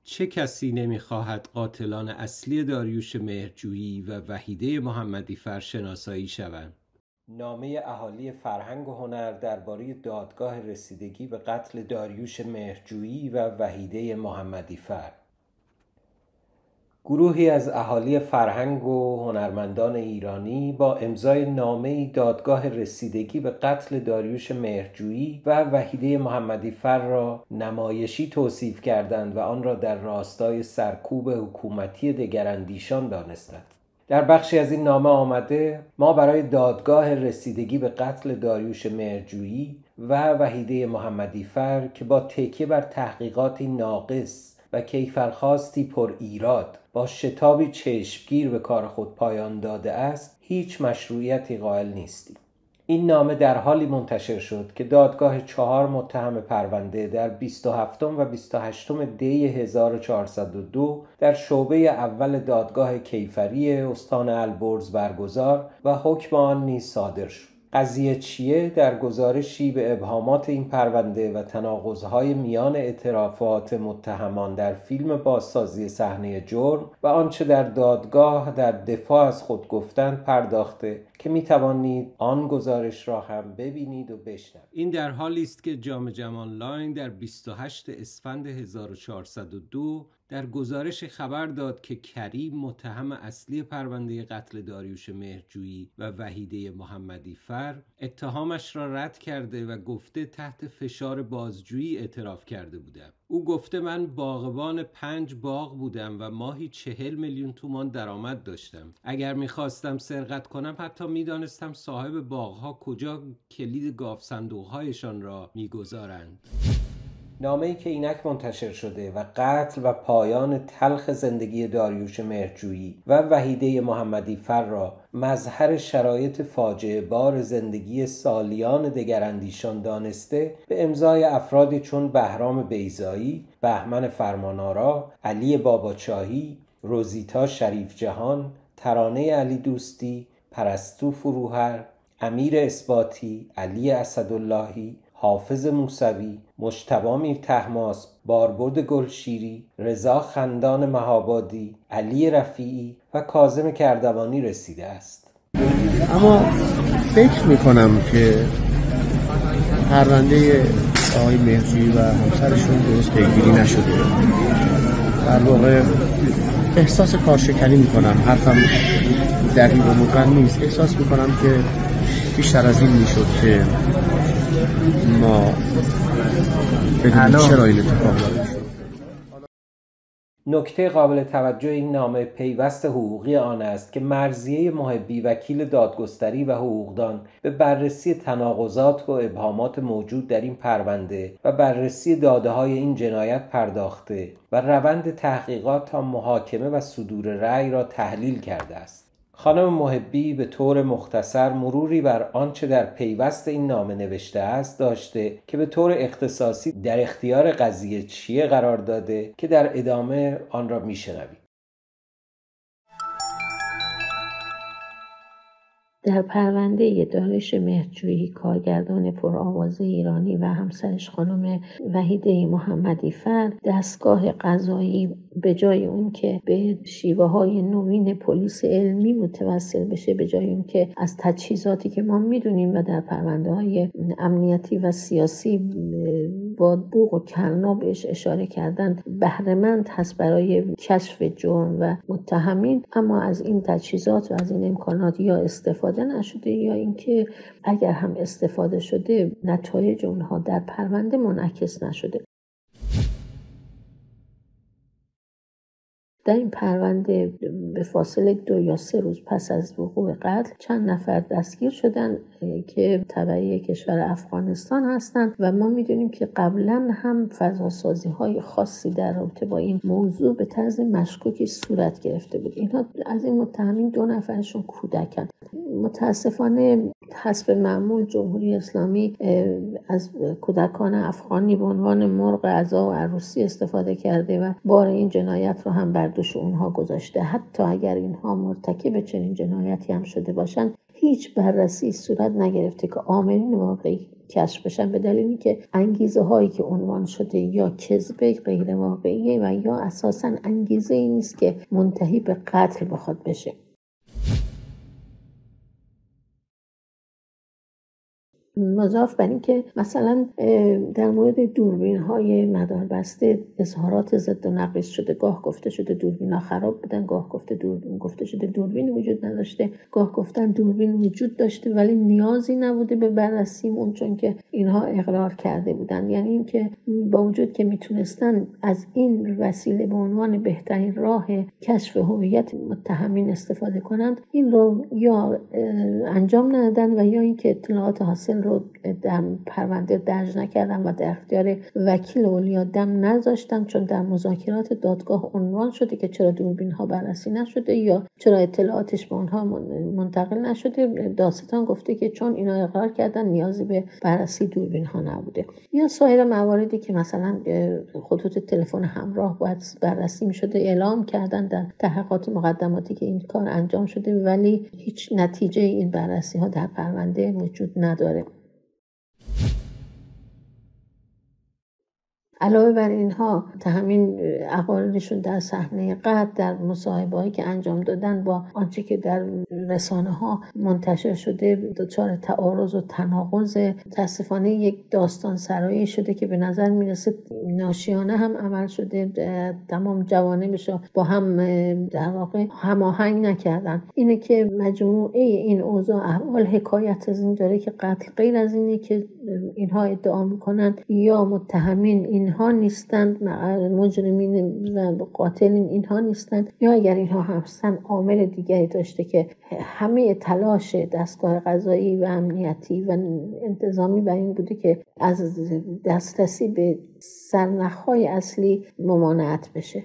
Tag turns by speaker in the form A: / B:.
A: چه کسی نمی‌خواهد قاتلان اصلی داریوش مهرجویی و وحیده محمدی‌فر شناسایی شوند؟ نامه اهالی فرهنگ و هنر درباره دادگاه رسیدگی به قتل داریوش مهرجویی و وحیده محمدی‌فر. گروهی از اهالی فرهنگ و هنرمندان ایرانی با امضای نامه‌ای دادگاه رسیدگی به قتل داریوش مهرجویی و وحیده محمدی‌فر را نمایشی توصیف کردند و آن را در راستای سرکوب حکومتی دگراندیشان دانستند. در بخشی از این نامه آمده: ما برای دادگاه رسیدگی به قتل داریوش مهرجویی و وحیده محمدی‌فر که با تکیه بر تحقیقاتی ناقص و کیفرخواستی پر ایراد با شتابی چشمگیر به کار خود پایان داده است، هیچ مشروعیتی قائل نیستیم. این نامه در حالی منتشر شد که دادگاه 4 متهم پرونده در 27 و 28 دی 1402 در شعبه اول دادگاه کیفری استان البرز برگزار و حکم آن نیز صادر شد. قضیه چیه؟ در گزارشی به ابهامات این پرونده و تناقض‌های میان اعترافات متهمان در فیلم بازسازی صحنه جرم و آنچه در دادگاه در دفاع از خود گفتند پرداخته که می‌توانید آن گزارش را هم ببینید و بشنوید. این در حالی است که جام آنلاین در 28 اسفند 1402 در گزارش خبر داد که کریم متهم اصلی پرونده قتل داریوش مهرجویی و وحیده محمدی‌فر اتهامش را رد کرده و گفته تحت فشار بازجویی اعتراف کرده بودم. او گفته من باغبان 5 باغ بودم و ماهی 40 میلیون تومان درآمد داشتم. اگر میخواستم سرقت کنم حتی میدانستم صاحب باغها کجا کلید گاو صندوقهایشان را میگذارند. نامه‌ای که اینک منتشر شده و قتل و پایان تلخ زندگی داریوش مهرجویی و وحیده محمدی‌فر را مظهر شرایط فاجعه بار زندگی سالیان دگراندیشان دانسته به امضای افرادی چون بهرام بیضایی، بهمن فرمانآرا، علی باباچاهی، روزیتا شریف جهان، ترانه علی دوستی، پرستو فروهر، امیر اثباتی، علی اسداللهی، حافظ موسوی، مجتبی میر طهماسب، باربرد گلشیری، رضا خندان مهابادی، علی رفیعی و کاظم کردوانی رسیده است.
B: اما فکر میکنم که پرونده آقای مهرجویی و همسرشون درست پیگیری نشده. در واقع احساس کارشکنی میکنم، حرفم دقیق و مطمئن نیست. احساس میکنم که بیشتر از این میشد که ما بدونیم چرا این اتفاق افتاد.
A: نکته قابل توجه این نامه پیوست حقوقی آن است که مرضیه محبی وکیل دادگستری و حقوقدان به بررسی تناقضات و ابهامات موجود در این پرونده و بررسی داده‌های این جنایت پرداخته و روند تحقیقات تا محاکمه و صدور رأی را تحلیل کرده است. خانم محبی به طور مختصر مروری بر آنچه در پیوست این نامه نوشته است داشته که به طور اختصاصی در اختیار قضیه چیه قرار داده که در ادامه آن را میشنوید.
C: در پرونده داریوش مهرجویی کارگردان پرآواز ایرانی و همسرش خانم وحیده محمدی‌فر، دستگاه قضایی به جای اون که به شیوه‌های نوین پلیس علمی متوسل بشه، به جای اون که از تجهیزاتی که ما میدونیم و در پرونده‌های امنیتی و سیاسی با بوق و کرنا بهش اشاره کردن بهره‌مند هست برای کشف جرم و متهمین، اما از این تجهیزات و از این امکانات یا استفاده نشده یا اینکه اگر هم استفاده شده نتایج اونها در پرونده منعکس نشده. در این پرونده به فاصله 2 یا 3 روز پس از وقوع قتل چند نفر دستگیر شدن که تبعی کشور افغانستان هستند و ما میدونیم که قبلا هم فضاسازی های خاصی در رابطه با این موضوع به طرز مشکوکی صورت گرفته بود. اینها از این متهمین 2 نفرشون کودکن. متاسفانه حسب معمول جمهوری اسلامی از کودکان افغانی به عنوان مرغ عزا و عروسی استفاده کرده و بار این جنایت رو هم بر دوش اونها گذاشته. حتی اگر اینها مرتکب چنین جنایتی هم شده باشند، هیچ بررسی صورت نگرفته که عاملین واقعی کشف بشن، به دلیلی که انگیزه هایی که عنوان شده یا کذب غیر واقعیه و یا اساساً انگیزه ای نیست که منتهی به قتل بخواد بشه. مضاف بر این که مثلا در مورد دوربین های مداربسته اظهارات ضد و نقیض شده. گاه گفته شده دوربین ها خراب بودن، گاه گفته شده دوربین وجود نداشته، گاه گفتن دوربین وجود داشته ولی نیازی نبوده به بررسیمون چون که اینها اقرار کرده بودن. یعنی این که با وجود که میتونستن از این وسیله به عنوان بهترین راه کشف هویت متهمین استفاده کنند، این رو یا انجام ندادن و یا اینکه اطلاعات حاصل رو در پرونده درج نکردن و در اختیار وکیل اولیا دم نذاشتن، چون در مذاکرات دادگاه عنوان شده که چرا دوربین ها بررسی نشده یا چرا اطلاعاتش به اونها منتقل نشده. دادستان گفته که چون اینا اقرار کردن نیازی به بررسی دوربین ها نبوده. یا سایر مواردی که مثلا خطوط تلفن همراه باید بررسی میشده اعلام کردن در تحقیقات مقدماتی که این کار انجام شده ولی هیچ نتیجه این بررسی ها در پرونده وجود نداره. علاوه بر اینها متهمین اقوالشون در صحنه قتل در مصاحبه‌هایی که انجام دادن با آنچه که در رسانه ها منتشر شده دچار تعارض و تناقض. متاسفانه یک داستان سرایی شده که به نظر میرسه ناشیانه هم عمل شده، تمام جوانبش با هم در واقع هماهنگ نکردن. اینه که مجموعه این اوضاع احوال حکایت از این داره که قتل غیر از اینه که اینها ادعا میکنن یا متهمین اینها نیستند، مجرمین و قاتلین اینها نیستند، یا اگر اینها هستن عامل دیگری داشته که همه تلاش دستگاه قضایی و امنیتی و انتظامی بر این بوده که از دسترسی به سرنخ‌های اصلی ممانعت بشه.